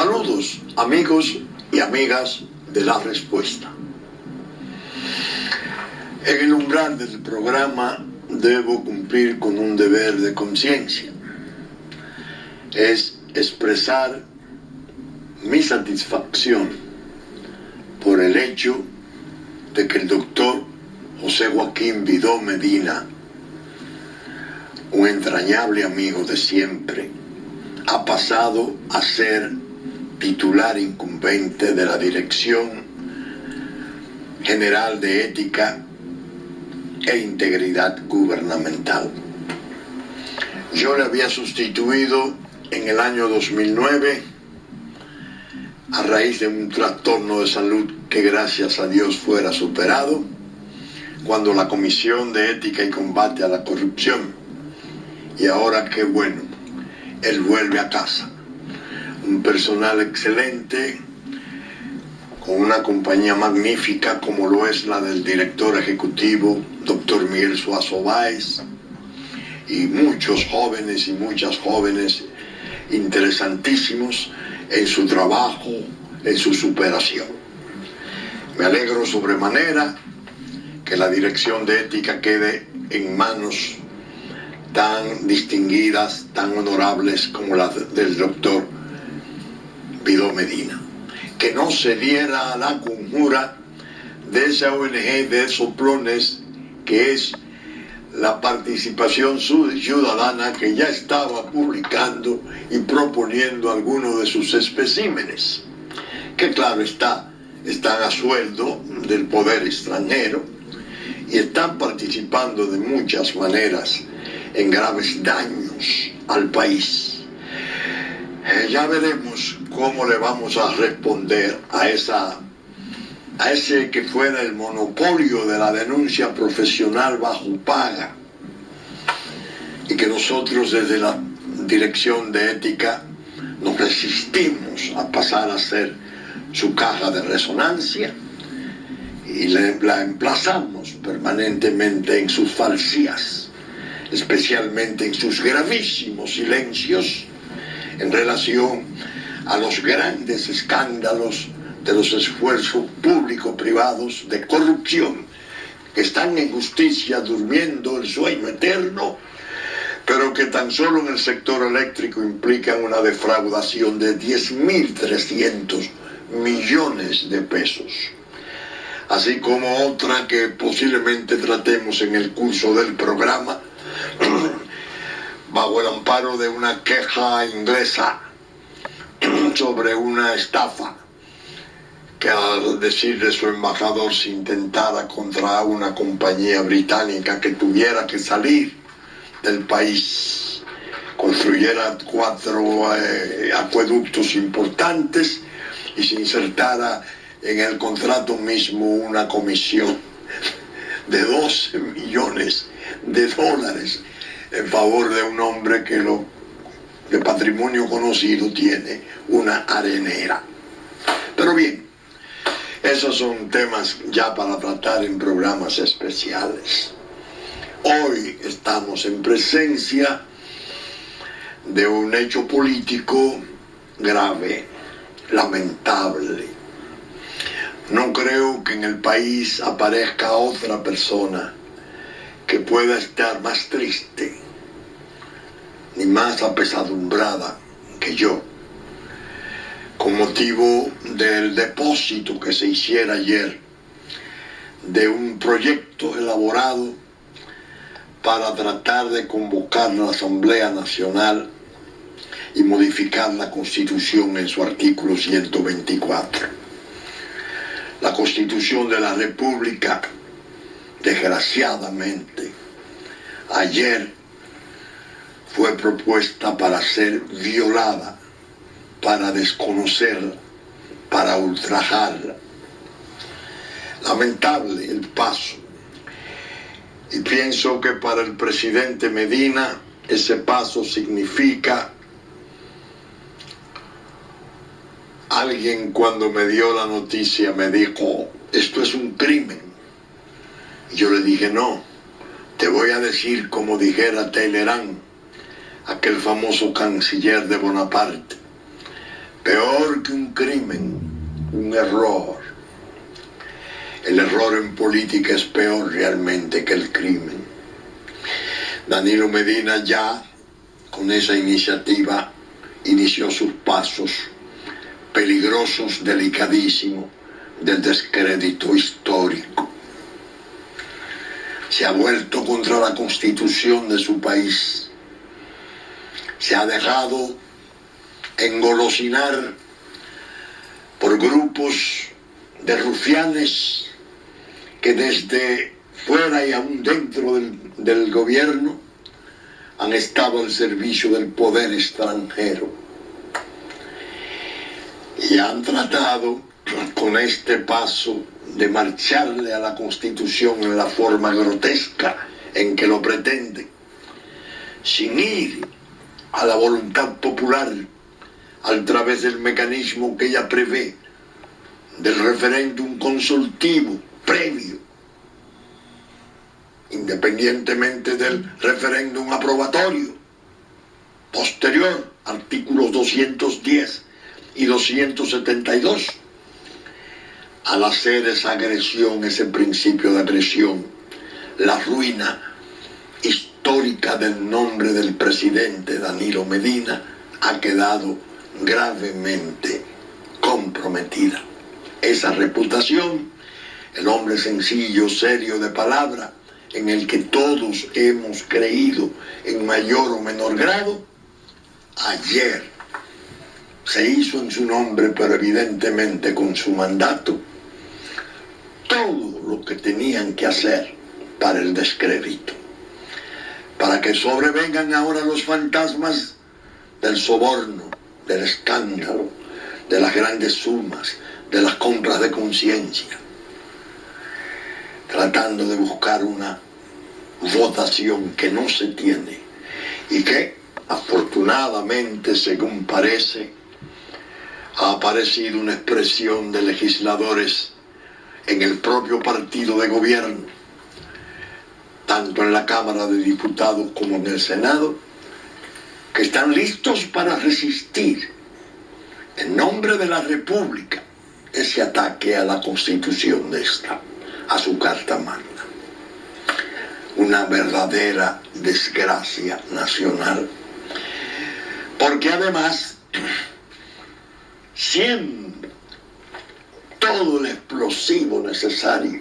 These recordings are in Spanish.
Saludos, amigos y amigas de La Respuesta. En el umbral del programa debo cumplir con un deber de conciencia. Es expresar mi satisfacción por el hecho de que el doctor José Joaquín Vidó Medina, un entrañable amigo de siempre, ha pasado a ser titular incumbente de la Dirección General de Ética e Integridad Gubernamental. Yo le había sustituido en el año 2009 a raíz de un trastorno de salud que gracias a Dios fuera superado, cuando la Comisión de Ética y Combate a la Corrupción, y ahora qué bueno, él vuelve a casa. Un personal excelente, con una compañía magnífica como lo es la del director ejecutivo, doctor Miguel Suazo Báez, y muchos jóvenes y muchas jóvenes interesantísimos en su trabajo, en su superación. Me alegro sobremanera que la Dirección de Ética quede en manos tan distinguidas, tan honorables como la del doctor Vidó Medina. Que no se diera a la conjura de esa ONG de soplones que es la Participación Ciudadana, que ya estaba publicando y proponiendo algunos de sus especímenes, que claro está, están a sueldo del poder extranjero y están participando de muchas maneras en graves daños al país. Ya veremos cómo le vamos a responder a ese que fuera el monopolio de la denuncia profesional bajo paga, y que nosotros desde la Dirección de Ética nos resistimos a pasar a ser su caja de resonancia y la emplazamos permanentemente en sus falsías, especialmente en sus gravísimos silencios en relación a los grandes escándalos de los esfuerzos público-privados de corrupción, que están en justicia durmiendo el sueño eterno, pero que tan solo en el sector eléctrico implican una defraudación de 10.300 millones de pesos. Así como otra que posiblemente tratemos en el curso del programa, bajo el amparo de una queja inglesa sobre una estafa que, al decir de su embajador, se intentara contra una compañía británica que tuviera que salir del país, construyera 4 acueductos importantes y se insertara en el contrato mismo una comisión de 12 millones de dólares en favor de un hombre que de patrimonio conocido tiene una arenera. Pero bien, esos son temas ya para tratar en programas especiales. Hoy estamos en presencia de un hecho político grave, lamentable. No creo que en el país aparezca otra persona que pueda estar más triste ni más apesadumbrada que yo, con motivo del depósito que se hiciera ayer de un proyecto elaborado para tratar de convocar la Asamblea Nacional y modificar la Constitución en su artículo 124. La Constitución de la República, desgraciadamente, ayer fue propuesta para ser violada, para desconocerla, para ultrajarla. Lamentable el paso. Y pienso que para el presidente Medina ese paso significa... Alguien cuando me dio la noticia me dijo, esto es un crimen. Y yo le dije, no, te voy a decir como dijera Talleyrand, aquel famoso canciller de Bonaparte, Peor que un crimen, un error. El error en política es peor realmente que el crimen. Danilo Medina ya con esa iniciativa inició sus pasos peligrosos, delicadísimos, del descrédito histórico. Se ha vuelto contra la Constitución de su país. Se ha dejado engolosinar por grupos de rufianes que desde fuera y aún dentro del gobierno han estado al servicio del poder extranjero y han tratado con este paso de marcharle a la Constitución en la forma grotesca en que lo pretende, sin ir a la voluntad popular a través del mecanismo que ella prevé, del referéndum consultivo previo, independientemente del referéndum aprobatorio posterior, artículos 210 y 272. Al hacer esa agresión, ese principio de agresión, la ruina histórica del nombre del presidente Danilo Medina ha quedado gravemente comprometida. Esa reputación, el hombre sencillo, serio de palabra, en el que todos hemos creído en mayor o menor grado, ayer se hizo en su nombre, pero evidentemente con su mandato, todo lo que tenían que hacer para el descrédito, para que sobrevengan ahora los fantasmas del soborno, del escándalo, de las grandes sumas, de las compras de conciencia, tratando de buscar una votación que no se tiene y que afortunadamente, según parece, ha aparecido una expresión de legisladores en el propio partido de gobierno, tanto en la Cámara de Diputados como en el Senado, que están listos para resistir en nombre de la República ese ataque a la Constitución de esta, a su Carta Magna. Una verdadera desgracia nacional, porque además siempre todo el explosivo necesario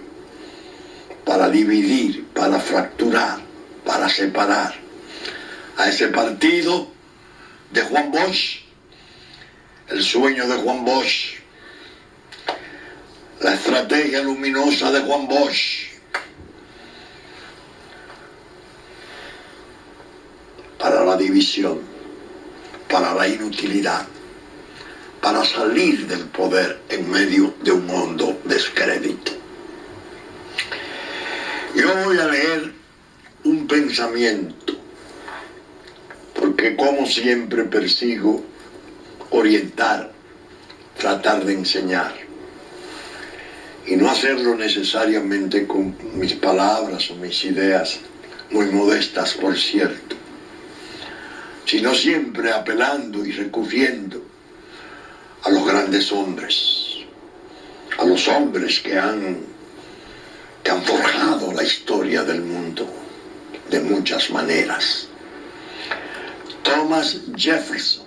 para dividir, para fracturar, para separar a ese partido de Juan Bosch, el sueño de Juan Bosch, la estrategia luminosa de Juan Bosch, para la división, para la inutilidad, para salir del poder en medio de un hondo descrédito. Yo voy a leer un pensamiento, porque como siempre persigo orientar, tratar de enseñar, y no hacerlo necesariamente con mis palabras o mis ideas, muy modestas por cierto, sino siempre apelando y recurriendo a los grandes hombres, a los hombres que han forjado la historia del mundo de muchas maneras. Thomas Jefferson,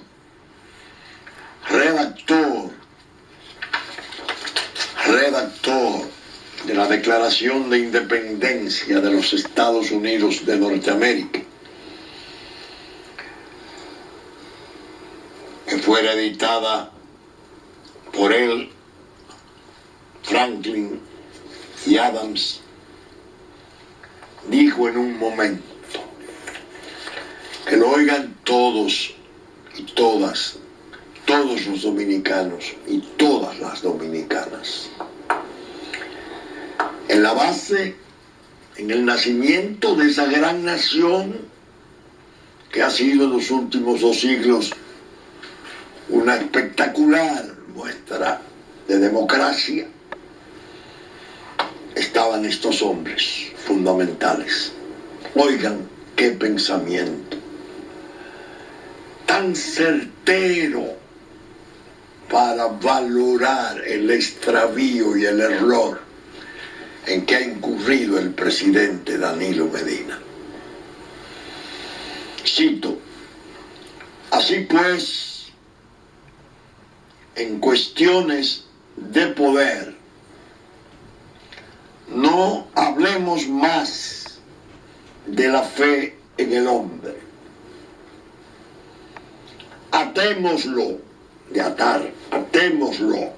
redactor de la Declaración de Independencia de los Estados Unidos de Norteamérica, que fuera editada por él, Franklin y Adams, dijo en un momento, que lo oigan todos y todas, todos los dominicanos y todas las dominicanas. En la base, en el nacimiento de esa gran nación que ha sido en los últimos 2 siglos una espectacular muestra de democracia, estaban estos hombres fundamentales. Oigan qué pensamiento tan certero para valorar el extravío y el error en que ha incurrido el presidente Danilo Medina. Cito: así pues, en cuestiones de poder, no hablemos más de la fe en el hombre. Atémoslo, de atar, atémoslo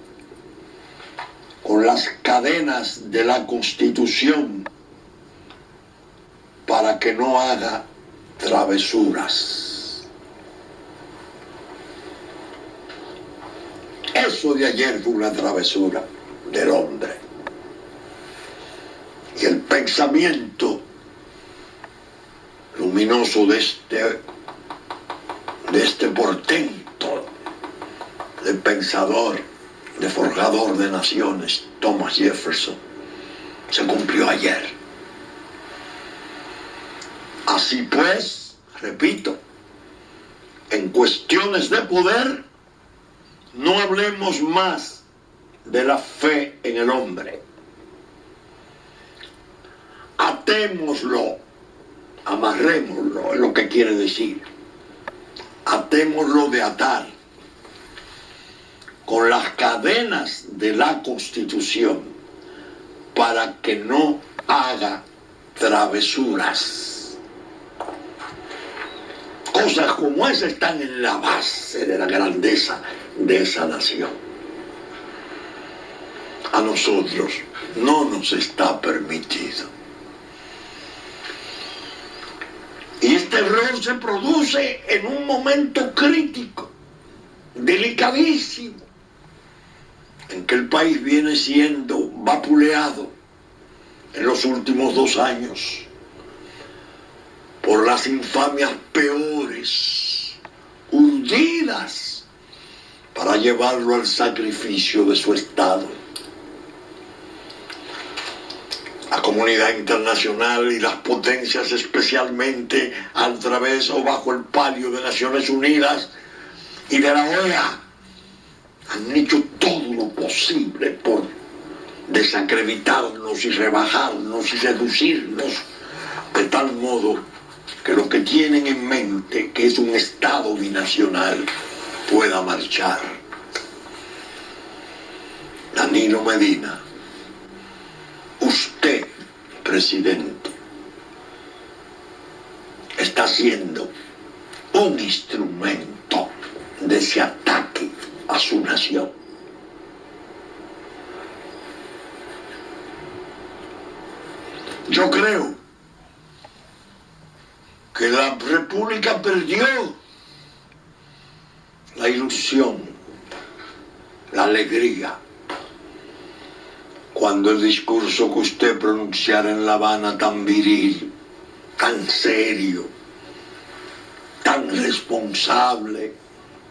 con las cadenas de la Constitución para que no haga travesuras. Eso de ayer fue una travesura del hombre. Y el pensamiento luminoso de este portento de pensador, de forjador de naciones, Thomas Jefferson, se cumplió ayer. Así pues, repito, en cuestiones de poder, no hablemos más de la fe en el hombre. Atémoslo, amarrémoslo, es lo que quiere decir. Atémoslo de atar con las cadenas de la Constitución para que no haga travesuras. Cosas como esa están en la base de la grandeza de esa nación. A nosotros no nos está permitido. Y este error se produce en un momento crítico, delicadísimo, en que el país viene siendo vapuleado en los últimos 2 años por las infamias peores, urdidas para llevarlo al sacrificio de su Estado. La comunidad internacional y las potencias, especialmente a través o bajo el palio de Naciones Unidas y de la OEA, han hecho todo lo posible por desacreditarnos y rebajarnos y reducirnos, de tal modo que lo que tienen en mente, que es un Estado binacional, pueda marchar. Danilo Medina, usted, presidente, está siendo un instrumento de ese ataque a su nación. Yo creo que la República perdió la ilusión, la alegría, cuando el discurso que usted pronunciara en La Habana, tan viril, tan serio, tan responsable,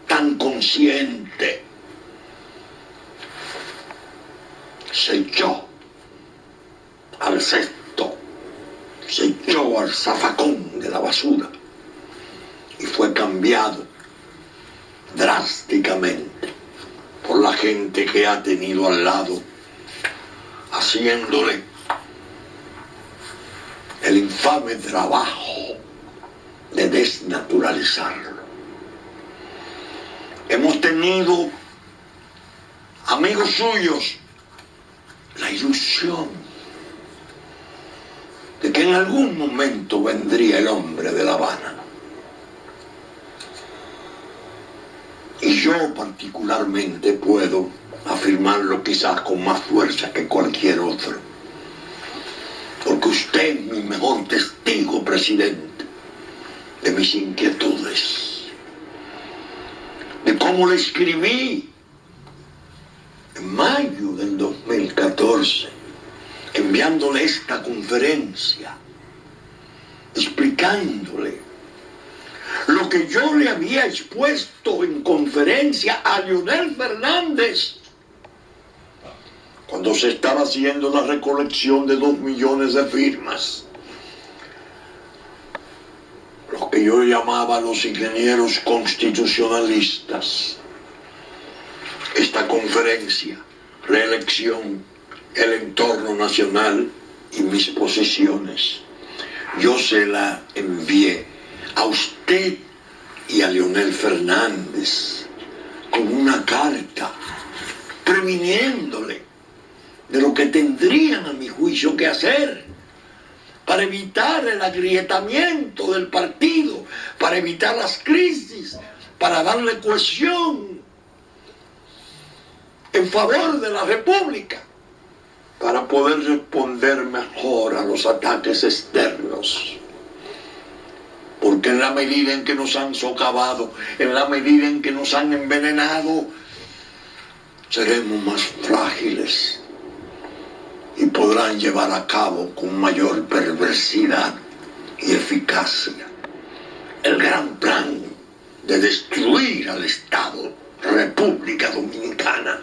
tan consciente, se echó al cesto, se echó al zafacón de la basura y fue cambiado drásticamente por la gente que ha tenido al lado, haciéndole el infame trabajo de desnaturalizarlo. Hemos tenido amigos suyos la ilusión de que en algún momento vendría el hombre de La Habana. Y yo particularmente puedo afirmarlo quizás con más fuerza que cualquier otro, porque usted es mi mejor testigo, presidente, de mis inquietudes, de cómo le escribí en mayo del 2014, enviándole esta conferencia, explicándole lo que yo le había expuesto en conferencia a Leonel Fernández cuando se estaba haciendo la recolección de 2 millones de firmas, los que yo llamaba los ingenieros constitucionalistas, esta conferencia, reelección, el entorno nacional y mis posiciones, yo se la envié a usted y a Leonel Fernández con una carta previniéndole de lo que tendrían a mi juicio que hacer para evitar el agrietamiento del partido, para evitar las crisis, para darle cohesión en favor de la República, para poder responder mejor a los ataques externos. Porque en la medida en que nos han socavado, en la medida en que nos han envenenado, seremos más frágiles y podrán llevar a cabo con mayor perversidad y eficacia el gran plan de destruir al Estado República Dominicana.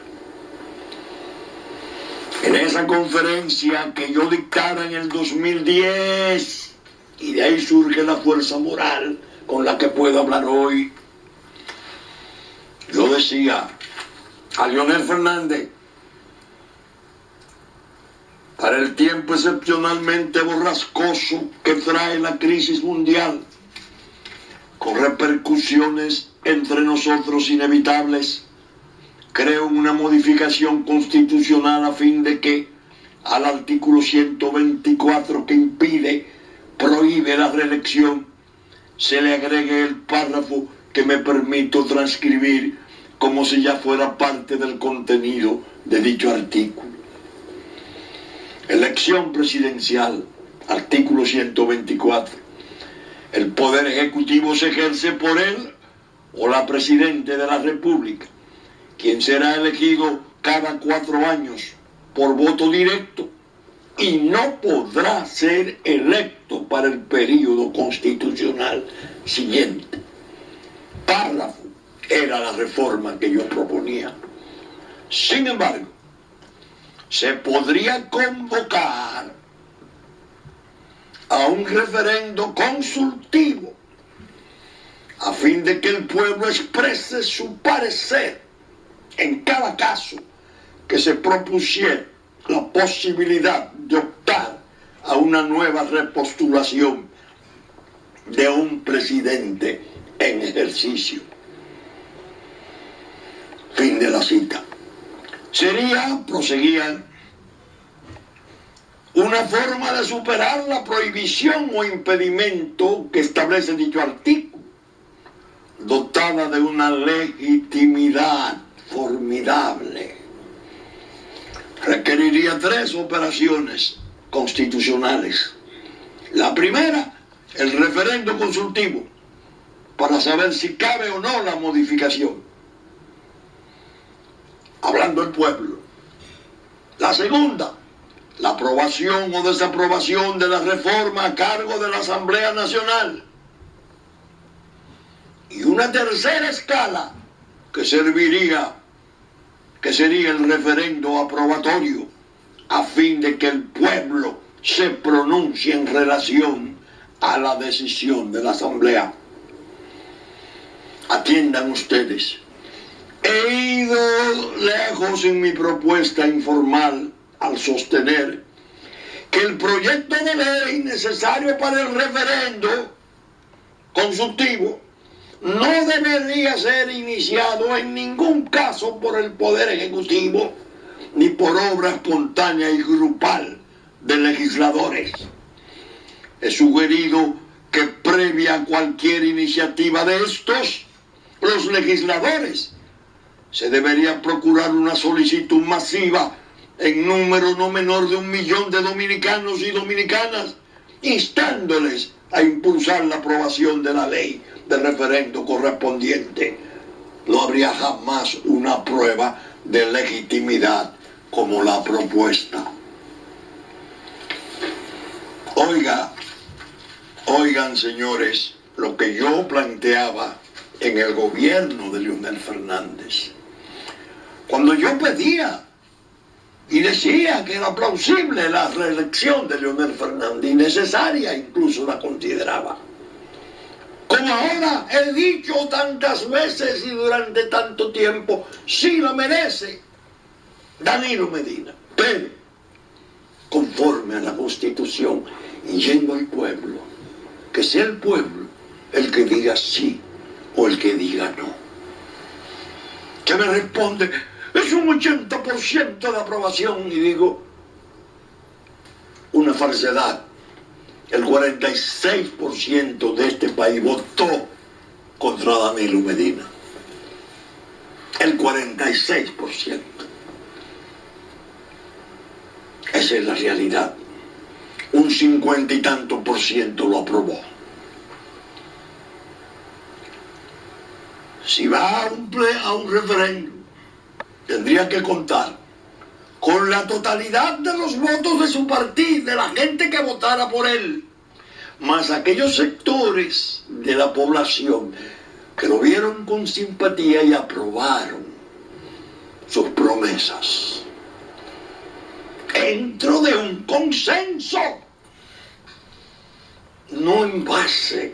En esa conferencia que yo dictara en el 2010, y de ahí surge la fuerza moral con la que puedo hablar hoy, yo decía a Leonel Fernández: para el tiempo excepcionalmente borrascoso que trae la crisis mundial, con repercusiones entre nosotros inevitables, creo una modificación constitucional a fin de que al artículo 124 que prohíbe la reelección, se le agregue el párrafo que me permito transcribir como si ya fuera parte del contenido de dicho artículo. Elección presidencial, artículo 124. El poder ejecutivo se ejerce por él o la presidente de la República, quien será elegido cada 4 años por voto directo y no podrá ser electo para el período constitucional siguiente. Párrafo era la reforma que yo proponía. Sin embargo, se podría convocar a un referendo consultivo a fin de que el pueblo exprese su parecer en cada caso que se propusiera la posibilidad de optar a una nueva repostulación de un presidente en ejercicio. Fin de la cita. Sería, proseguían, una forma de superar la prohibición o impedimento que establece dicho artículo, dotada de una legitimidad formidable. Requeriría 3 operaciones constitucionales. La primera, el referendo consultivo, para saber si cabe o no la modificación, hablando el pueblo. La segunda, la aprobación o desaprobación de la reforma a cargo de la Asamblea Nacional. Y una tercera escala que sería el referendo aprobatorio, a fin de que el pueblo se pronuncie en relación a la decisión de la Asamblea. Atiendan ustedes. He ido lejos en mi propuesta informal al sostener que el proyecto de ley necesario para el referendo consultivo no debería ser iniciado en ningún caso por el Poder Ejecutivo ni por obra espontánea y grupal de legisladores. He sugerido que previa a cualquier iniciativa de estos, los legisladores se debería procurar una solicitud masiva en número no menor de 1 millón de dominicanos y dominicanas, instándoles a impulsar la aprobación de la ley de referendo correspondiente. No habría jamás una prueba de legitimidad como la propuesta. Oigan, señores, lo que yo planteaba en el gobierno de Leonel Fernández. Cuando yo pedía y decía que era plausible la reelección de Leonel Fernández, y necesaria incluso la consideraba, Como ahora he dicho tantas veces y durante tanto tiempo, sí lo merece Danilo Medina, pero conforme a la Constitución y yendo al pueblo, que sea el pueblo el que diga sí o el que diga no. Que me responde, es un 80% de aprobación, y digo, una falsedad. El 46% de este país votó contra Danilo Medina. El 46%. Esa es la realidad. Un 50 y tanto por ciento lo aprobó. Si va a un referéndum, tendría que contar con la totalidad de los votos de su partido, de la gente que votara por él, más aquellos sectores de la población que lo vieron con simpatía y aprobaron sus promesas. Dentro de un consenso, no en base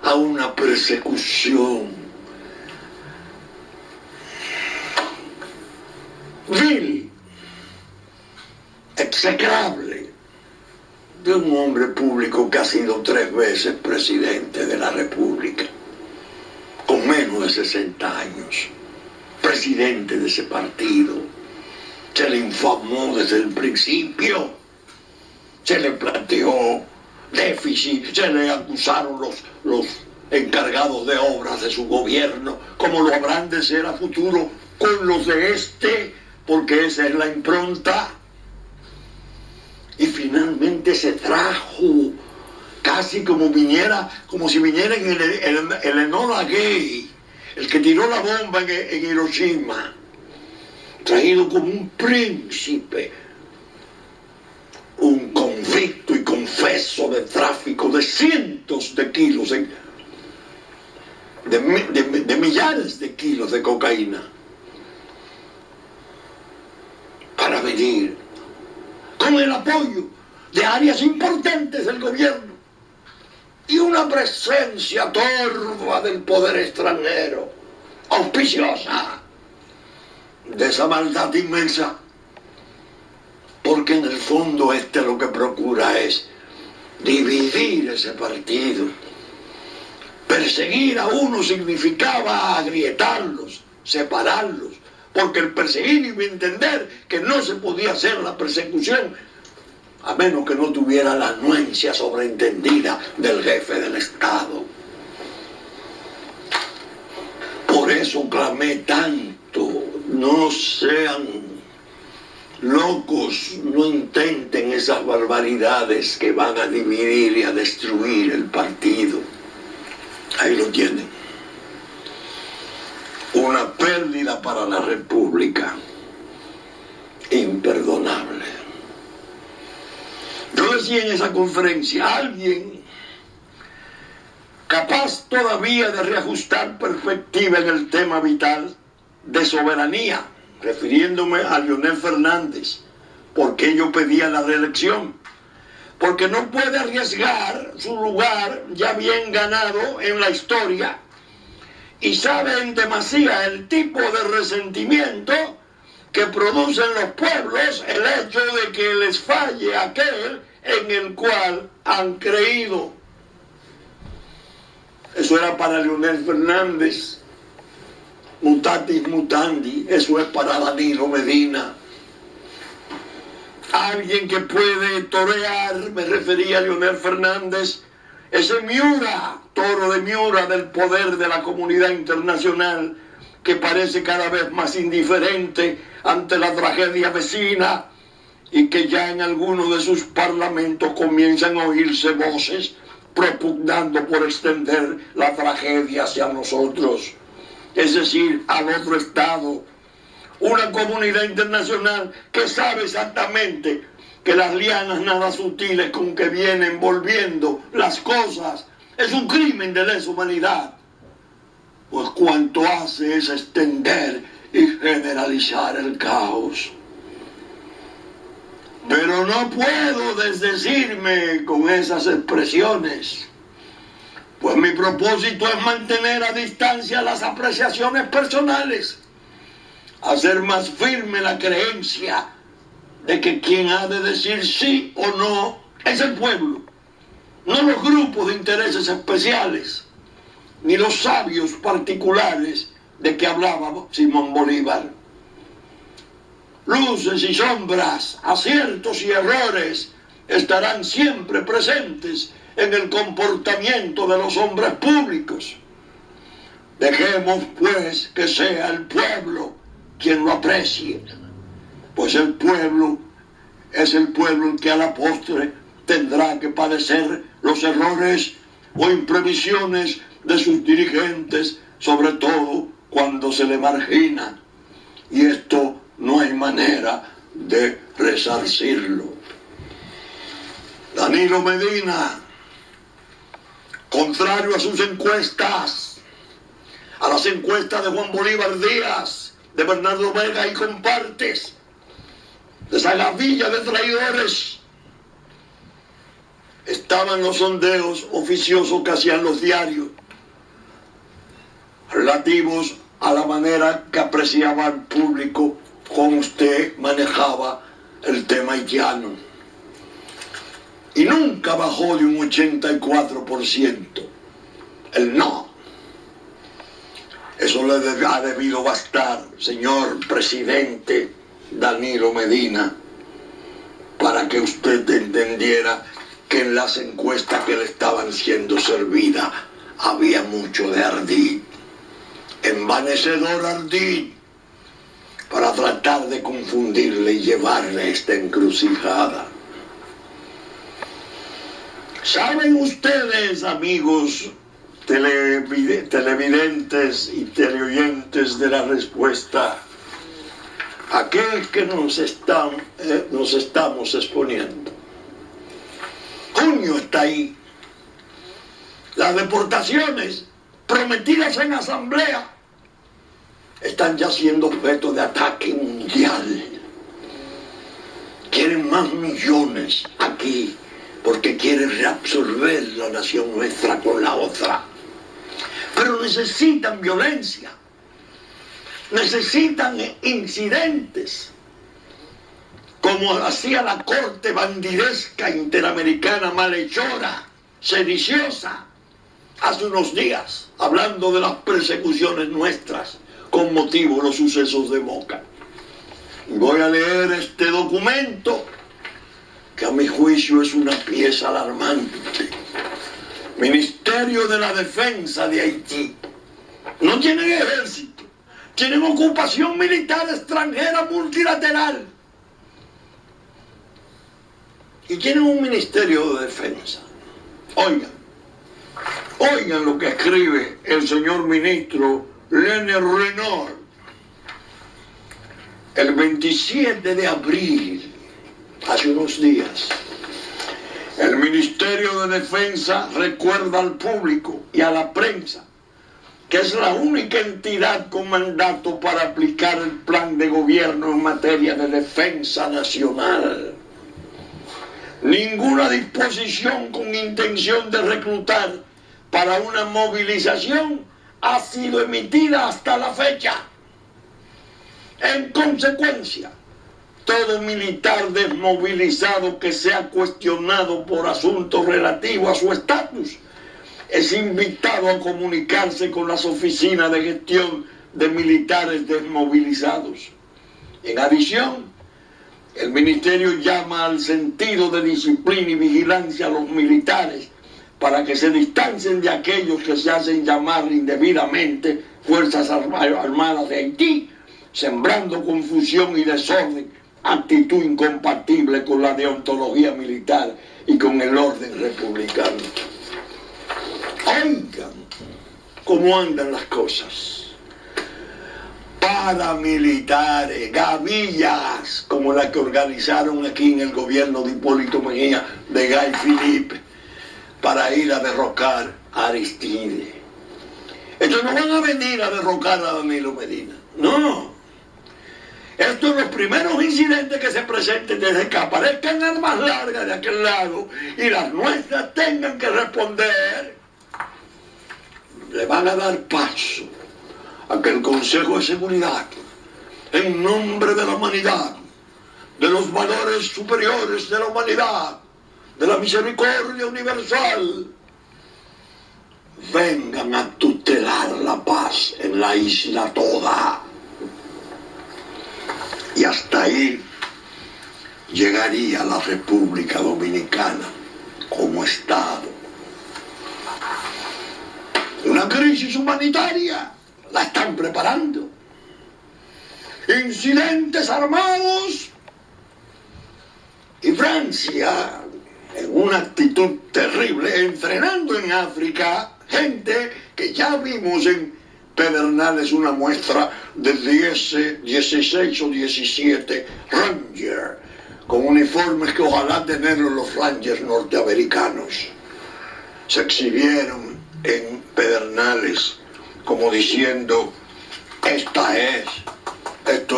a una persecución vil, execrable, de un hombre público que ha sido 3 veces presidente de la República, con menos de 60 años, presidente de ese partido. Se le infamó desde el principio, se le planteó déficit, se le acusaron los encargados de obras de su gobierno, como lo habrán de ser a futuro con los de este, porque esa es la impronta. Y finalmente se trajo, casi como si viniera el Enola Gay, el que tiró la bomba en Hiroshima, traído como un príncipe, un convicto y confeso de tráfico de cientos de kilos, de millares de kilos de cocaína, para venir con el apoyo de áreas importantes del gobierno y una presencia torva del poder extranjero, auspiciosa de esa maldad inmensa, porque en el fondo lo que procura es dividir ese partido. Perseguir a uno significaba agrietarlos, separarlos, porque el perseguir iba a entender que no se podía hacer la persecución a menos que no tuviera la anuencia sobreentendida del jefe del Estado. Por eso clamé tanto, no sean locos, no intenten esas barbaridades que van a dividir y a destruir el partido. Ahí lo tienen. Una pérdida para la República imperdonable. Yo decía en esa conferencia, alguien capaz todavía de reajustar perspectiva en el tema vital de soberanía, refiriéndome a Leonel Fernández, porque ello pedía la reelección, porque no puede arriesgar su lugar ya bien ganado en la historia, y sabe en demasía el tipo de resentimiento que producen los pueblos el hecho de que les falle aquel en el cual han creído. Eso era para Leonel Fernández, mutatis mutandi. Eso es para Danilo Medina. Alguien que puede torear, me refería a Leonel Fernández, ese Miura, toro de Miura del poder de la comunidad internacional, que parece cada vez más indiferente ante la tragedia vecina y que ya en algunos de sus parlamentos comienzan a oírse voces propugnando por extender la tragedia hacia nosotros, es decir, al otro Estado. Una comunidad internacional que sabe exactamente que las lianas nada sutiles con que vienen volviendo las cosas es un crimen de lesa humanidad, pues cuanto hace es extender y generalizar el caos. Pero no puedo desdecirme con esas expresiones Pues mi propósito es mantener a distancia las apreciaciones personales, hacer más firme la creencia de que quien ha de decir sí o no es el pueblo, no los grupos de intereses especiales, ni los sabios particulares de que hablaba Simón Bolívar. Luces y sombras, aciertos y errores estarán siempre presentes en el comportamiento de los hombres públicos. Dejemos pues que sea el pueblo quien lo aprecie, pues el pueblo es el pueblo el que a la postre tendrá que padecer los errores o imprevisiones de sus dirigentes, sobre todo cuando se le margina, y esto no hay manera de resarcirlo. Danilo Medina, contrario a sus encuestas, a las encuestas de Juan Bolívar Díaz, de Bernardo Vega y compartes, de esa gavilla de traidores, estaban los sondeos oficiosos que hacían los diarios relativos a la manera que apreciaba el público cómo usted manejaba el tema haitiano. Y nunca bajó de un 84% el no. Eso le ha debido bastar, señor presidente Danilo Medina, para que usted entendiera que en las encuestas que le estaban siendo servidas había mucho de ardid, envanecedor ardid, para tratar de confundirle y llevarle esta encrucijada. ¿Saben ustedes, amigos televidentes y teleoyentes de la respuesta, a qué es que nos estamos exponiendo? Junio está ahí. Las deportaciones prometidas en asamblea están ya siendo objeto de ataque mundial. Quieren más millones aquí porque quieren reabsorber la nación nuestra con la otra. Pero necesitan violencia, necesitan incidentes, como hacía la corte bandidesca interamericana malhechora, sediciosa, hace unos días, hablando de las persecuciones nuestras con motivo de los sucesos de Moca. Y voy a leer este documento, que a mi juicio es una pieza alarmante. Ministerio de la Defensa de Haití. No tienen ejército, tienen ocupación militar extranjera multilateral. Y tienen un Ministerio de Defensa. Oigan lo que escribe el señor ministro René Renaud el 27 de abril, hace unos días. El Ministerio de Defensa recuerda al público y a la prensa que es la única entidad con mandato para aplicar el plan de gobierno en materia de defensa nacional. Ninguna disposición con intención de reclutar para una movilización ha sido emitida hasta la fecha. En consecuencia, todo militar desmovilizado que sea cuestionado por asuntos relativos a su estatus es invitado a comunicarse con las oficinas de gestión de militares desmovilizados. En adición, el Ministerio llama al sentido de disciplina y vigilancia a los militares para que se distancien de aquellos que se hacen llamar indebidamente Fuerzas Armadas de Haití, sembrando confusión y desorden, actitud incompatible con la deontología militar y con el orden republicano. Oigan cómo andan las cosas. Paramilitares, gavillas, como la que organizaron aquí en el gobierno de Hipólito Mejía, de Guy Philippe, para ir a derrocar a Aristide. Estos no van a venir a derrocar a Danilo Medina, no. Estos son los primeros incidentes que se presenten desde que aparezcan armas largas de aquel lado y las nuestras tengan que responder. le van a dar paso a que el Consejo de Seguridad, en nombre de la humanidad, de los valores superiores de la humanidad, de la misericordia universal, vengan a tutelar la paz en la isla toda. Y hasta ahí llegaría la República Dominicana como Estado. Una crisis humanitaria la están preparando. Incidentes armados. Y Francia, en una actitud terrible, entrenando en África gente que ya vimos en Pedernales una muestra de 16 o 17 Rangers, con uniformes que ojalá tenerlos los Rangers norteamericanos. Se exhibieron en Pedernales como diciendo, esto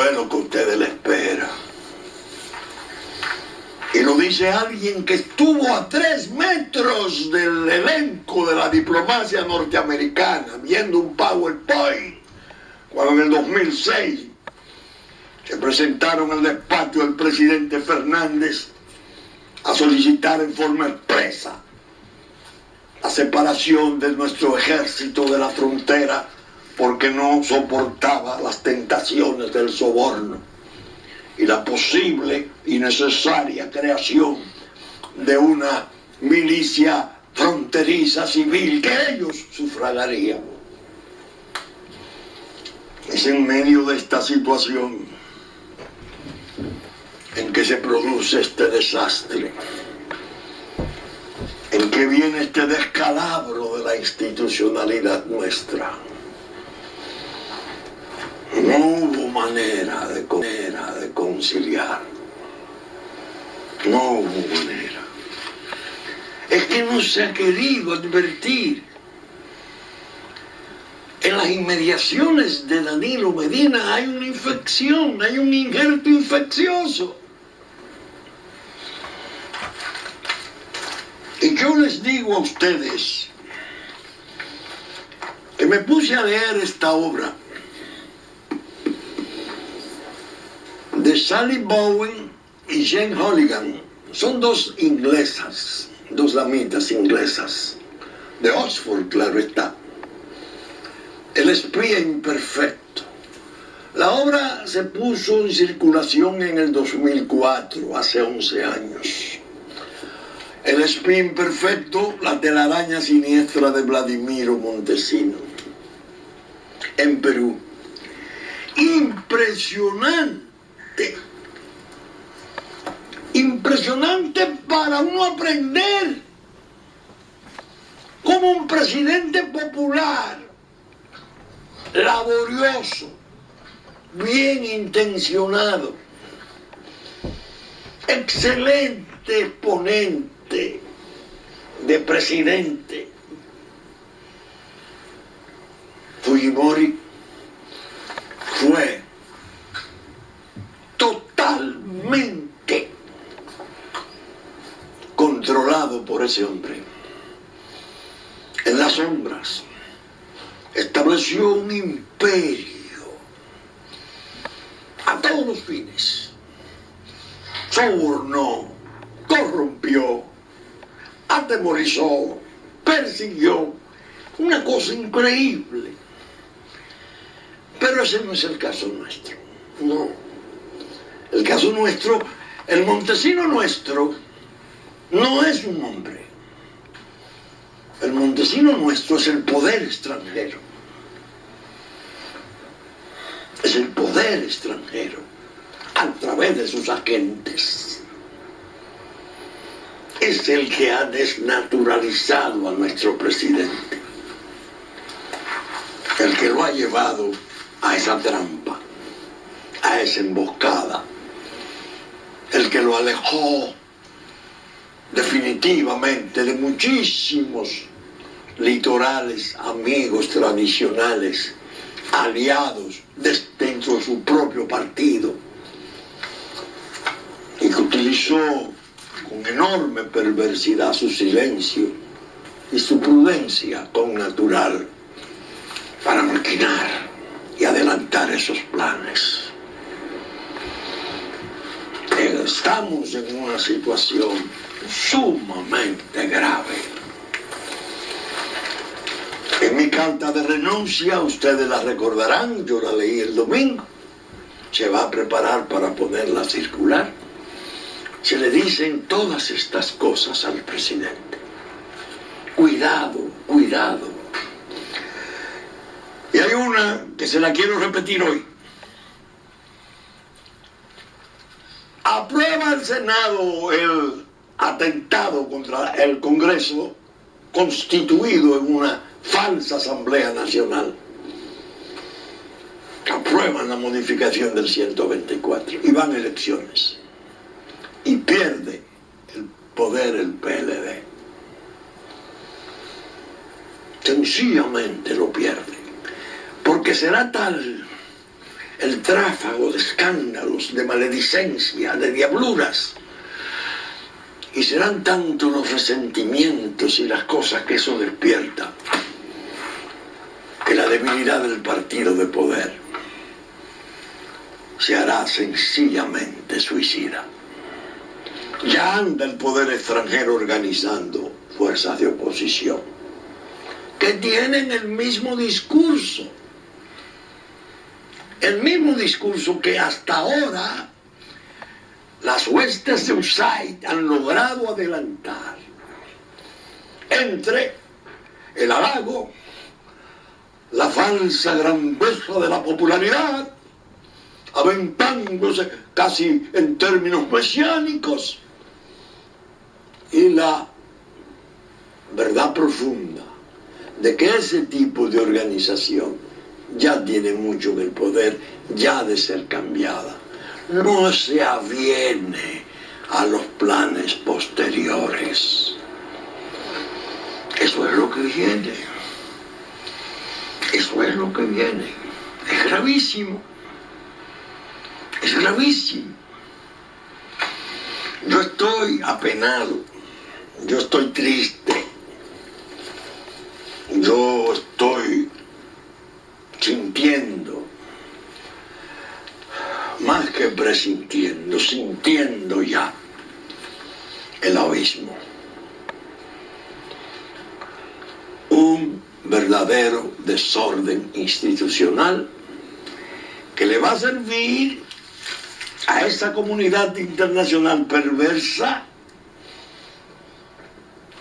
es lo que a ustedes les espera. Y lo dice alguien que estuvo a 3 metros del elenco de la diplomacia norteamericana, viendo un PowerPoint, cuando en el 2006 se presentaron al despacho del presidente Fernández a solicitar en forma expresa la separación de nuestro ejército de la frontera porque no soportaba las tentaciones del soborno y la posible y necesaria creación de una milicia fronteriza civil que ellos sufragarían. Es en medio de esta situación en que se produce este desastre, en que viene este descalabro de la institucionalidad nuestra. No hubo manera de conciliar. No hubo manera. Es que no se ha querido advertir. En las inmediaciones de Danilo Medina hay una infección, hay un injerto infeccioso. Y yo les digo a ustedes que me puse a leer esta obra de Sally Bowen y Jane Holligan. Son 2 inglesas, 2 damitas inglesas, de Oxford, claro está. El espía imperfecto. La obra se puso en circulación en el 2004, hace 11 años. El espía imperfecto, la telaraña siniestra de Vladimiro Montesino, en Perú. Impresionante. Impresionante para uno aprender cómo un presidente popular, laborioso, bien intencionado, excelente exponente de presidente, Fujimori, fue totalmente controlado por ese hombre. En las sombras estableció un imperio a todos los fines. Sobornó, corrompió, atemorizó, persiguió. Una cosa increíble. Pero ese no es el caso nuestro. No. El caso nuestro, el Montesino nuestro, no es un hombre. El Montesino nuestro es el poder extranjero. Es el poder extranjero a través de sus agentes. Es el que ha desnaturalizado a nuestro presidente. El que lo ha llevado a esa trampa, a esa emboscada. El que lo alejó definitivamente de muchísimos litorales, amigos tradicionales, aliados dentro de su propio partido, y que utilizó con enorme perversidad su silencio y su prudencia con natural para maquinar y adelantar esos planes. Estamos en una situación sumamente grave. En mi carta de renuncia, ustedes la recordarán, yo la leí el domingo, se va a preparar para ponerla a circular. Se le dicen todas estas cosas al presidente. Cuidado, cuidado. Y hay una que se la quiero repetir hoy. Aprueba el Senado el atentado contra el Congreso constituido en una falsa Asamblea Nacional. Aprueban la modificación del 124 y van a elecciones. Y pierde el poder el PLD. Sencillamente lo pierde. Porque será tal el tráfago de escándalos, de maledicencia, de diabluras, y serán tantos los resentimientos y las cosas que eso despierta, que la debilidad del partido de poder se hará sencillamente suicida. Ya anda el poder extranjero organizando fuerzas de oposición que tienen el mismo discurso que hasta ahora las huestes de USAID han logrado adelantar entre el halago, la falsa grandeza de la popularidad, aventándose casi en términos mesiánicos, y la verdad profunda de que ese tipo de organización ya tiene mucho en el poder, ya ha de ser cambiada. No se aviene a los planes posteriores. Eso es lo que viene. Eso es lo que viene. Es gravísimo. Es gravísimo. Yo estoy apenado. Yo estoy triste. Yo estoy sintiendo, más que presintiendo, sintiendo ya el abismo. Un verdadero desorden institucional que le va a servir a esa comunidad internacional perversa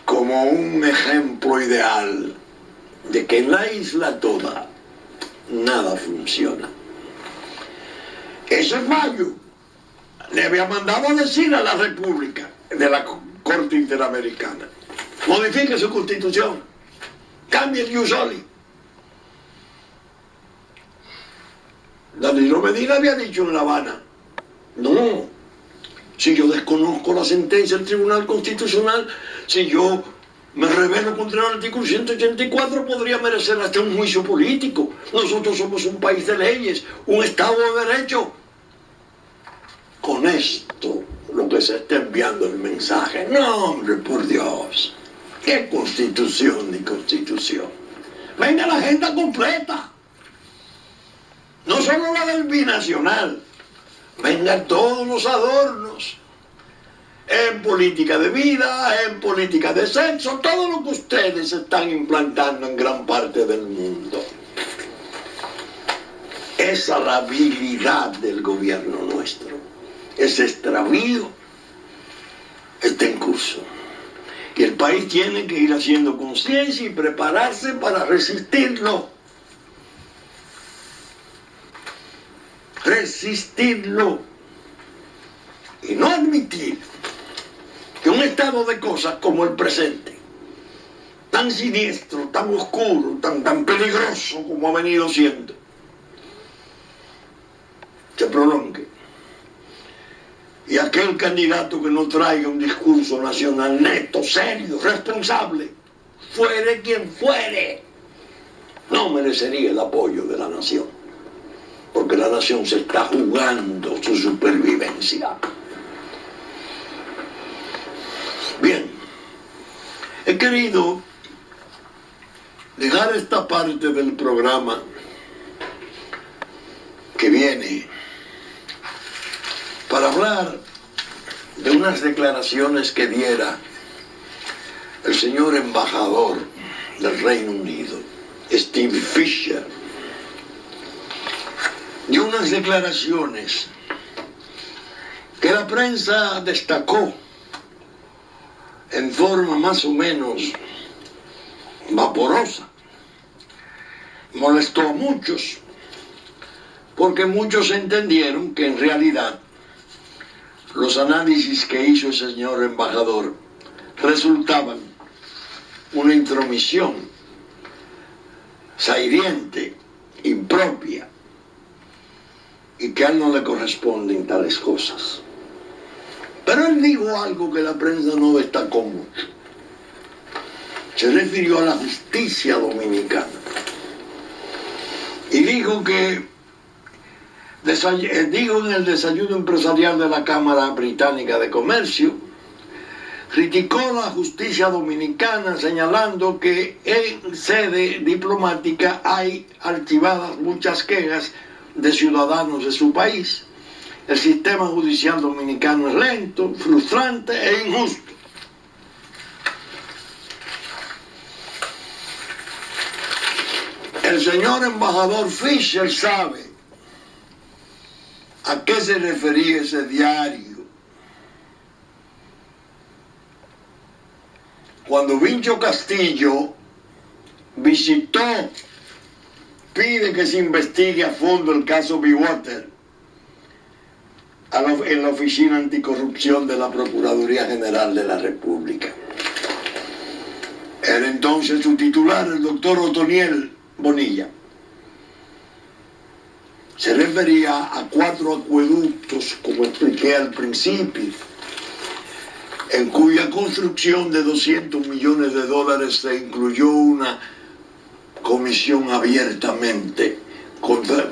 como un ejemplo ideal de que en la isla toda nada funciona. Ese fallo le había mandado a decir a la República de la Corte Interamericana: modifique su constitución, cambie el ius soli. Danilo Medina había dicho en La Habana: no, si yo desconozco la sentencia del Tribunal Constitucional, si yo me rebelo contra el artículo 184, podría merecer hasta un juicio político. Nosotros somos un país de leyes, un Estado de Derecho. Con esto, lo que se está enviando el mensaje: no, hombre, por Dios, ¿qué constitución ni constitución? Venga la agenda completa. No solo la del binacional, venga todos los adornos. En política de vida, en política de sexo, todo lo que ustedes están implantando en gran parte del mundo. Esa labilidad del gobierno nuestro, ese extravío, está en curso. Y el país tiene que ir haciendo conciencia y prepararse para resistirlo. Resistirlo. Y no admitir que un estado de cosas como el presente, tan siniestro, tan oscuro, tan peligroso como ha venido siendo, se prolongue. Y aquel candidato que no traiga un discurso nacional neto, serio, responsable, fuere quien fuere, no merecería el apoyo de la nación, porque la nación se está jugando su supervivencia. Bien, he querido dejar esta parte del programa que viene para hablar de unas declaraciones que diera el señor embajador del Reino Unido, Steve Fisher, dio unas declaraciones que la prensa destacó en forma más o menos vaporosa. Molestó a muchos, porque muchos entendieron que en realidad los análisis que hizo el señor embajador resultaban una intromisión sahiriente, impropia, y que a él no le corresponden tales cosas. Pero él dijo algo que la prensa no destacó mucho. Se refirió a la justicia dominicana y dijo que dijo en el desayuno empresarial de la Cámara Británica de Comercio, criticó la justicia dominicana señalando que en sede diplomática hay archivadas muchas quejas de ciudadanos de su país. El sistema judicial dominicano es lento, frustrante e injusto. El señor embajador Fisher sabe a qué se refería ese diario. Cuando Vincho Castillo visitó, pide que se investigue a fondo el caso Be-Water en la Oficina Anticorrupción de la Procuraduría General de la República. Era entonces su titular, el doctor Otoniel Bonilla. Se refería a 4 acueductos, como expliqué al principio, en cuya construcción de $200 millones se incluyó una comisión abiertamente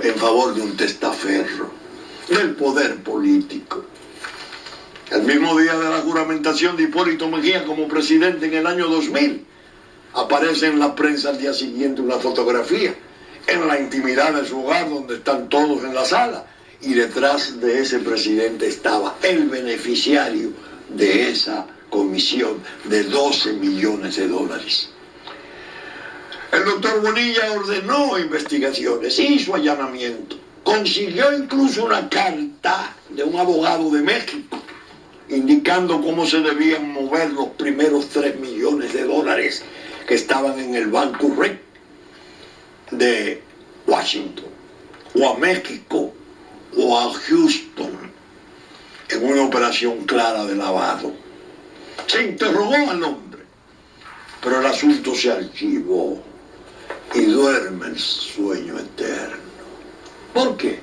en favor de un testaferro del poder político. El mismo día de la juramentación de Hipólito Mejía como presidente en el año 2000, aparece en la prensa al día siguiente una fotografía en la intimidad de su hogar, donde están todos en la sala, y detrás de ese presidente estaba el beneficiario de esa comisión de $12 millones. El doctor Bonilla ordenó investigaciones, hizo allanamiento, consiguió incluso una carta de un abogado de México indicando cómo se debían mover los primeros $3 millones que estaban en el Banco Rec de Washington, o a México, o a Houston, en una operación clara de lavado. Se interrogó al hombre, pero el asunto se archivó y duerme el sueño eterno. ¿Por qué?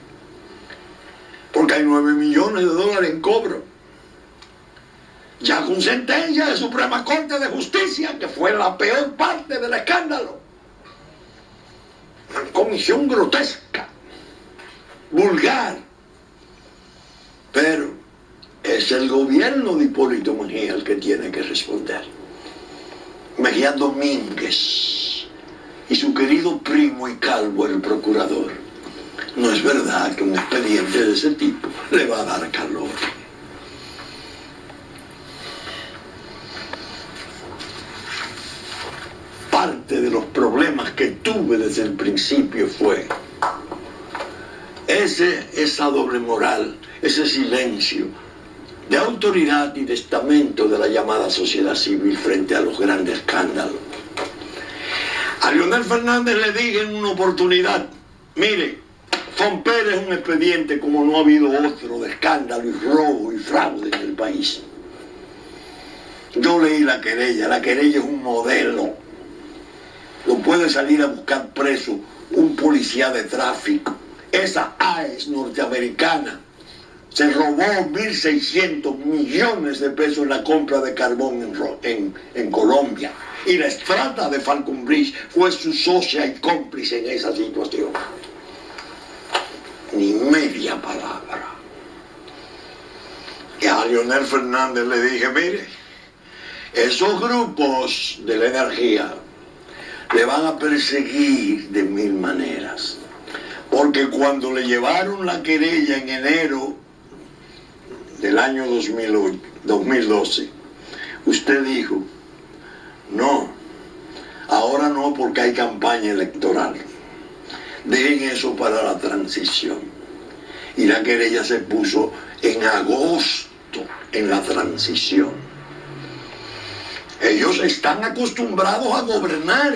Porque hay $9 millones en cobro, ya con sentencia de Suprema Corte de Justicia, que fue la peor parte del escándalo. Una comisión grotesca, vulgar, pero es el gobierno de Hipólito Mejía el que tiene que responder. Mejía Domínguez y su querido primo y calvo, el procurador. No es verdad que un expediente de ese tipo le va a dar calor. Parte de los problemas que tuve desde el principio fue esa doble moral, ese silencio de autoridad y de estamento de la llamada sociedad civil frente a los grandes escándalos. A Leonel Fernández le dije en una oportunidad, mire, Fomper es un expediente como no ha habido otro de escándalo y robo y fraude en el país. Yo leí la querella es un modelo. Lo puede salir a buscar preso un policía de tráfico. Esa AES norteamericana se robó 1.600 millones de pesos en la compra de carbón en Colombia. Y la Estrata de Falcon Bridge fue su socia y cómplice en esa situación. Ni media palabra. Y a Leonel Fernández le dije, mire, esos grupos de la energía le van a perseguir de mil maneras. Porque cuando le llevaron la querella en enero del año 2012, usted dijo, no, ahora no porque hay campaña electoral. Dejen eso para la transición. Y la querella se puso en agosto en la transición. Ellos están acostumbrados a gobernar,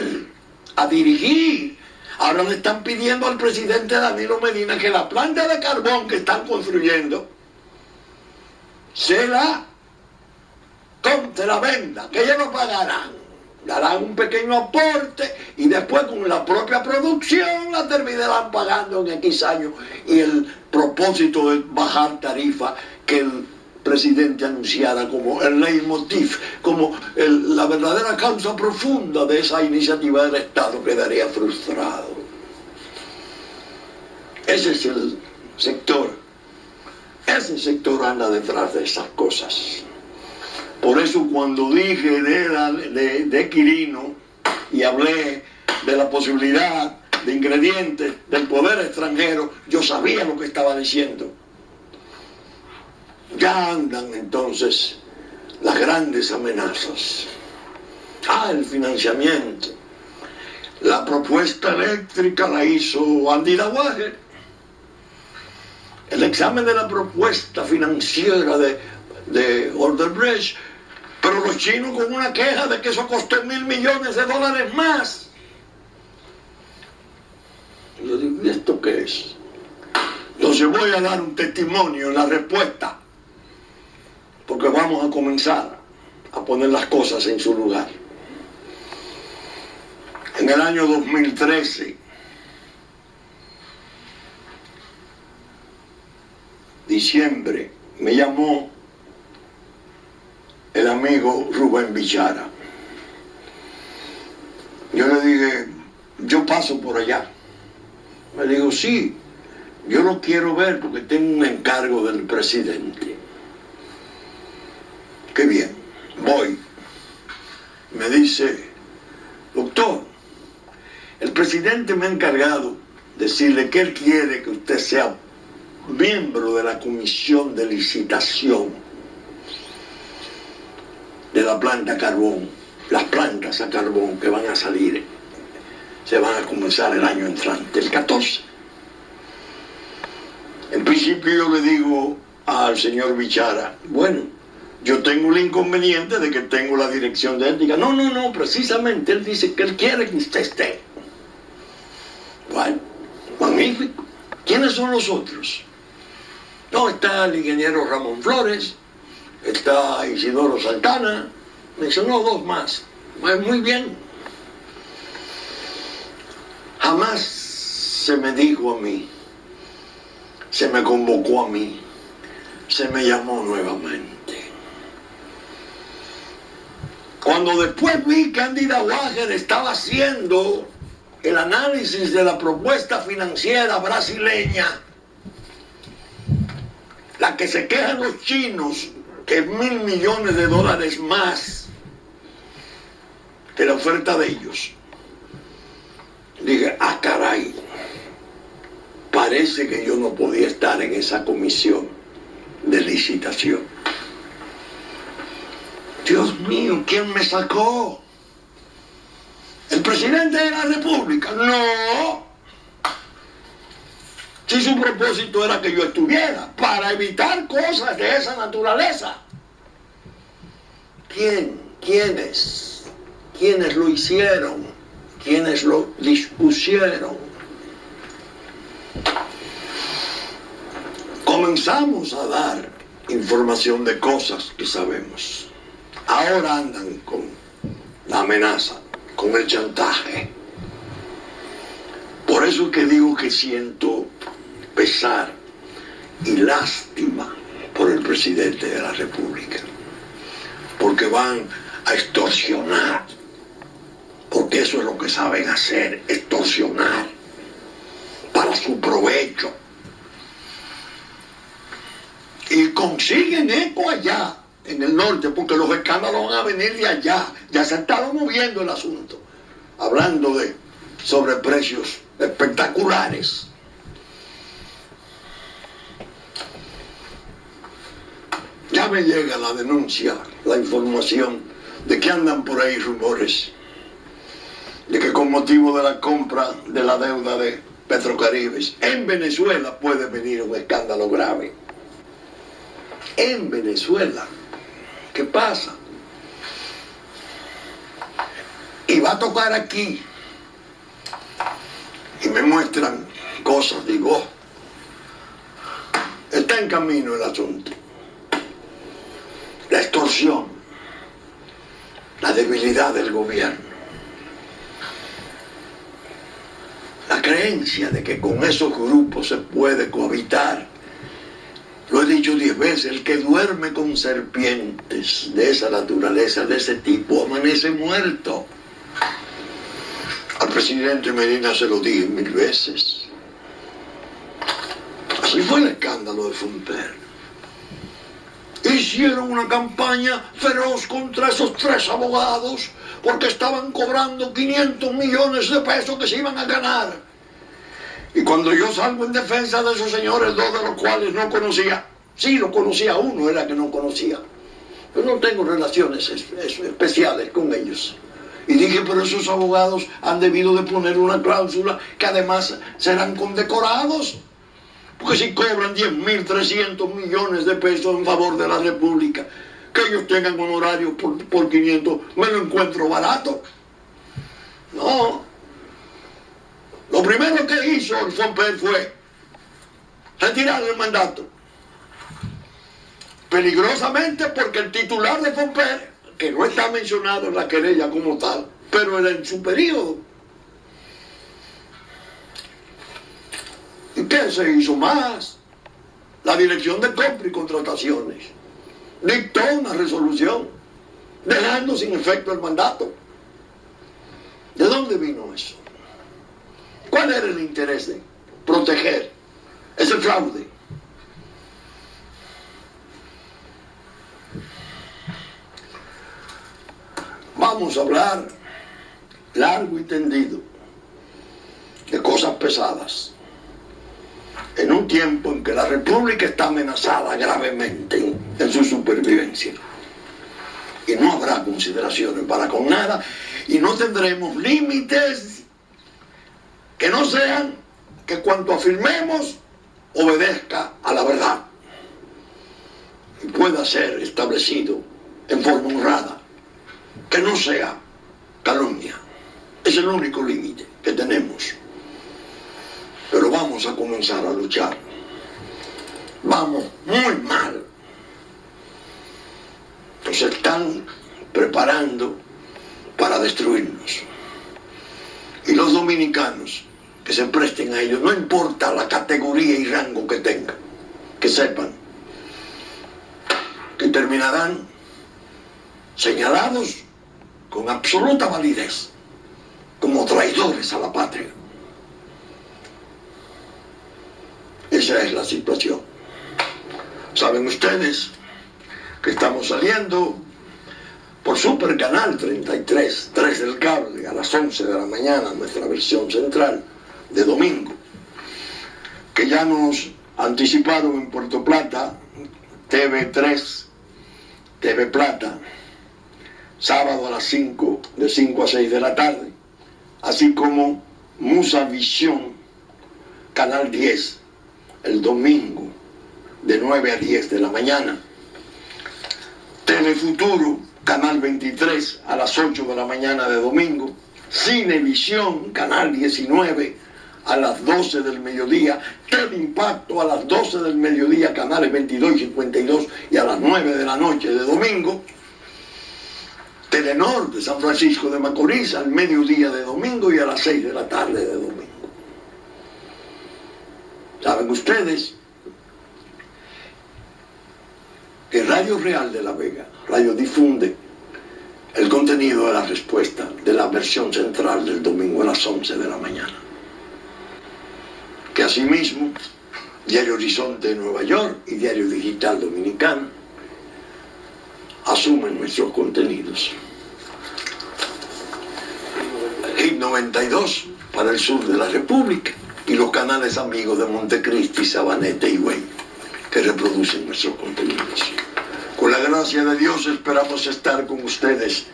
a dirigir. Ahora le están pidiendo al presidente Danilo Medina que la planta de carbón que están construyendo se la venda, que ellos no pagarán. Darán un pequeño aporte y después con la propia producción la terminarán pagando en X años. Y el propósito de bajar tarifa que el presidente anunciara como el leitmotiv, como la verdadera causa profunda de esa iniciativa del Estado, quedaría frustrado. Ese es el sector. Ese sector anda detrás de esas cosas. Por eso cuando dije de Quirino y hablé de la posibilidad de ingredientes del poder extranjero, yo sabía lo que estaba diciendo. Ya andan entonces las grandes amenazas. El financiamiento. La propuesta eléctrica la hizo Andy Dawager. El examen de la propuesta financiera de Odebrecht, pero los chinos con una queja de que eso costó $1.000 millones más. Y yo digo, ¿y esto qué es? Entonces voy a dar un testimonio en la respuesta, porque vamos a comenzar a poner las cosas en su lugar. En el año 2013, diciembre, me llamó el amigo Rubén Bichara. Yo le dije, yo paso por allá. Me dijo, sí, yo lo quiero ver porque tengo un encargo del presidente. Qué bien, voy. Me dice, doctor, el presidente me ha encargado de decirle que él quiere que usted sea miembro de la comisión de licitación de la planta carbón. Las plantas a carbón que van a salir se van a comenzar el año entrante, el 14. En principio yo le digo al señor Bichara, bueno, yo tengo el inconveniente de que tengo la dirección de ética. No, precisamente él dice que él quiere que usted esté. Bueno, magnífico. ¿Quiénes son los otros? No, está el ingeniero Ramón Flores, está Isidoro Santana, mencionó 2 más. Pues muy bien. Jamás se me dijo a mí, se me convocó a mí, se me llamó nuevamente. Cuando después vi que Andy Dawager estaba haciendo el análisis de la propuesta financiera brasileña, la que se quejan los chinos, que es $1.000 millones más que la oferta de ellos, dije, caray, parece que yo no podía estar en esa comisión de licitación. Dios mío, ¿quién me sacó? ¿El presidente de la República? No. Si su propósito era que yo estuviera para evitar cosas de esa naturaleza. ¿Quiénes? ¿Quiénes lo hicieron? ¿Quiénes lo dispusieron? Comenzamos a dar información de cosas que sabemos. Ahora andan con la amenaza, con el chantaje. Por eso es que digo que siento pesar y lástima por el presidente de la República, porque van a extorsionar, porque eso es lo que saben hacer, extorsionar para su provecho, y consiguen eco allá en el norte, porque los escándalos van a venir de allá. Ya se ha estado moviendo el asunto. hablando de sobreprecios espectaculares. Ya me llega la denuncia, la información de que andan por ahí rumores de que con motivo de la compra de la deuda de Petrocaribes en Venezuela puede venir un escándalo grave. En Venezuela, ¿qué pasa? Y va a tocar aquí. Y me muestran cosas, digo, está en camino el asunto. La extorsión, la debilidad del gobierno, la creencia de que con esos grupos se puede cohabitar. Lo he dicho 10 veces, el que duerme con serpientes de esa naturaleza, de ese tipo, amanece muerto. Al presidente Medina se lo dije 1000 veces. Así fue el escándalo de Fomper. Hicieron una campaña feroz contra esos 3 abogados porque estaban cobrando 500 millones de pesos que se iban a ganar. Y cuando yo salgo en defensa de esos señores, 2 de los cuales no conocía, sí lo conocía, uno era que no conocía, pero no tengo relaciones especiales con ellos. Y dije, pero esos abogados han debido de poner una cláusula que además serán condecorados. Porque si cobran 10.300 millones de pesos en favor de la República, que ellos tengan honorarios por 500, me lo encuentro barato. No. Lo primero que hizo el Fomper fue retirar el mandato. Peligrosamente, porque el titular de Fomper, que no está mencionado en la querella como tal, pero era en su periodo. ¿Y qué se hizo más? La Dirección de Compra y Contrataciones dictó una resolución dejando sin efecto el mandato. ¿De dónde vino eso? ¿Cuál era el interés de proteger ese fraude? Vamos a hablar largo y tendido de cosas pesadas en un tiempo en que la República está amenazada gravemente en su supervivencia. Y no habrá consideraciones para con nada, y no tendremos límites que no sean que cuanto afirmemos obedezca a la verdad y pueda ser establecido en forma honrada, que no sea calumnia. Es el único límite que tenemos. Pero vamos a comenzar a luchar. Vamos muy mal. Nos están preparando para destruirnos. Y los dominicanos que se presten a ello, no importa la categoría y rango que tengan, que sepan que terminarán señalados con absoluta validez como traidores a la patria. Esa es la situación. Saben ustedes que estamos saliendo por Super Canal 33, 3 del cable, a las 11 de la mañana, nuestra versión central de domingo, que ya nos anticiparon en Puerto Plata, TV3, TV Plata, sábado a las 5, de 5 a 6 de la tarde, así como Musa Visión, Canal 10, el domingo, de 9 a 10 de la mañana. Telefuturo, Canal 23, a las 8 de la mañana de domingo. Cinevisión, Canal 19, a las 12 del mediodía. Teleimpacto, a las 12 del mediodía, canales 22 y 52, y a las 9 de la noche de domingo. Telenor de San Francisco de Macorís, al mediodía de domingo y a las 6 de la tarde de domingo. Saben ustedes que Radio Real de La Vega, radio difunde el contenido de la respuesta de la versión central del domingo a las 11 de la mañana. Que asimismo, Diario Horizonte de Nueva York y Diario Digital Dominicano asumen nuestros contenidos. Y 92 para el sur de la República y los canales amigos de Montecristi, Sabaneta y Güey, que reproducen nuestros contenidos. Con la gracia de Dios esperamos estar con ustedes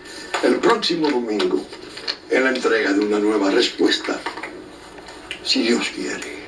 el próximo domingo en la entrega de una nueva respuesta, si Dios quiere.